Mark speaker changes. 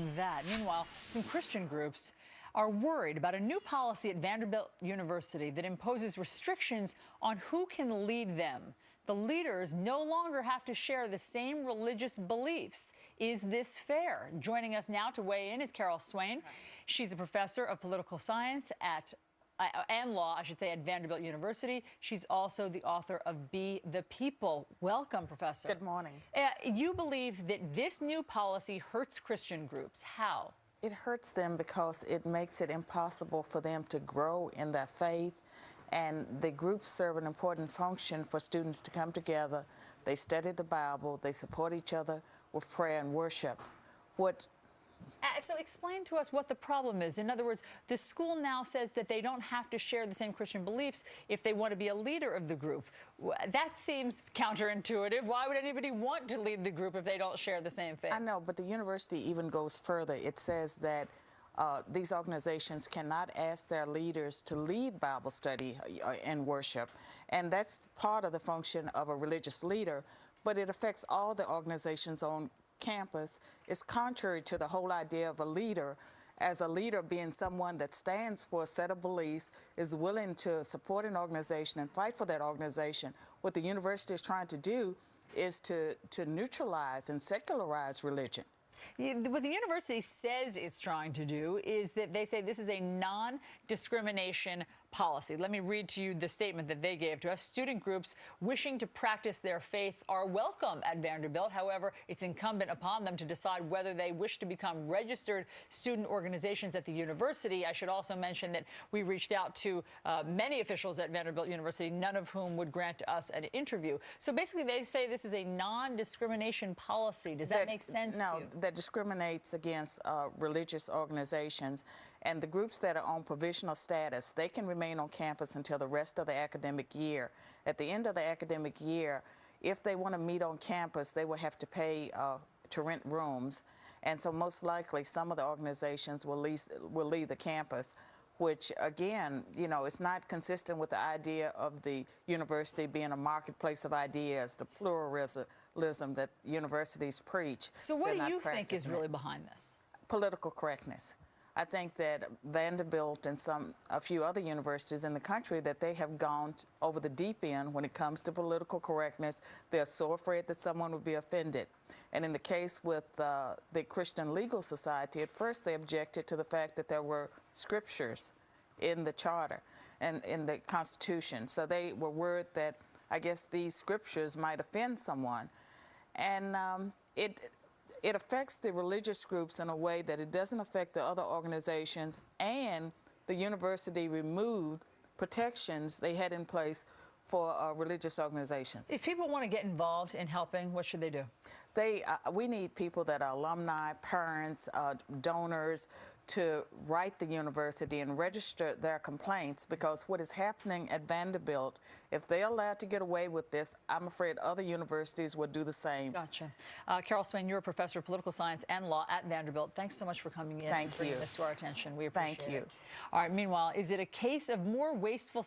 Speaker 1: on that. Meanwhile, some Christian groups are worried about a new policy at Vanderbilt University that imposes restrictions on who can lead them. The leaders no longer have to share the same religious beliefs. Is this fair? Joining us now to weigh in is Swain. She's a professor of political science and law, I should say, at Vanderbilt University. She's also the author of Be the People. Welcome, Professor.
Speaker 2: Good morning.
Speaker 1: You believe that this new policy hurts Christian groups. How?
Speaker 2: It hurts them because it makes it impossible for them to grow in their faith, and the groups serve an important function for students to come together. They study the Bible, they support each other with prayer and worship.
Speaker 1: So explain to us what the problem is. In other words, the school now says that they don't have to share the same Christian beliefs if they want to be a leader of the group. That seems counterintuitive. Why would anybody want to lead the group if they don't share the same faith?
Speaker 2: I know, but the university even goes further. It says that these organizations cannot ask their leaders to lead Bible study and worship, and that's part of the function of a religious leader, but it affects all the organizations on campus. Is contrary to the whole idea of a leader, as a leader being someone that stands for a set of beliefs, is willing to support an organization and fight for that organization. What the university is trying to do is to neutralize and secularize religion.
Speaker 1: What the university says it's trying to do is that they say this is a non-discrimination policy. Let me read to you the statement that they gave to us. Student groups wishing to practice their faith are welcome at Vanderbilt. However, it's incumbent upon them to decide whether they wish to become registered student organizations at the university. I should also mention that we reached out to many officials at Vanderbilt University, none of whom would grant us an interview. So basically, they say this is a non-discrimination policy. Does that make sense to you?
Speaker 2: No, that discriminates against religious organizations. And the groups that are on provisional status, they can remain on campus until the rest of the academic year. At the end of the academic year, if they want to meet on campus, they will have to pay to rent rooms. And so most likely some of the organizations will leave the campus, which again, you know, it's not consistent with the idea of the university being a marketplace of ideas, the pluralism that universities preach.
Speaker 1: So what do you think is really behind this?
Speaker 2: Political correctness. I think that Vanderbilt and a few other universities in the country, that they have gone over the deep end when it comes to political correctness. They're so afraid that someone would be offended. And in the case with the Christian Legal Society, at first they objected to the fact that there were scriptures in the charter and in the Constitution. So they were worried that, I guess, these scriptures might offend someone. And it affects the religious groups in a way that it doesn't affect the other organizations, and the university removed protections they had in place for religious organizations.
Speaker 1: If people want to get involved in helping, what should they do?
Speaker 2: We need people that are alumni, parents, donors, to write the university and register their complaints, because what is happening at Vanderbilt, if they're allowed to get away with this, I'm afraid other universities will do the same.
Speaker 1: Gotcha. Swain, you're a professor of political science and law at Vanderbilt. Thanks so much for coming in and bringing this to our attention. We appreciate it.
Speaker 2: Thank you.
Speaker 1: All right, meanwhile, is it a case of more wasteful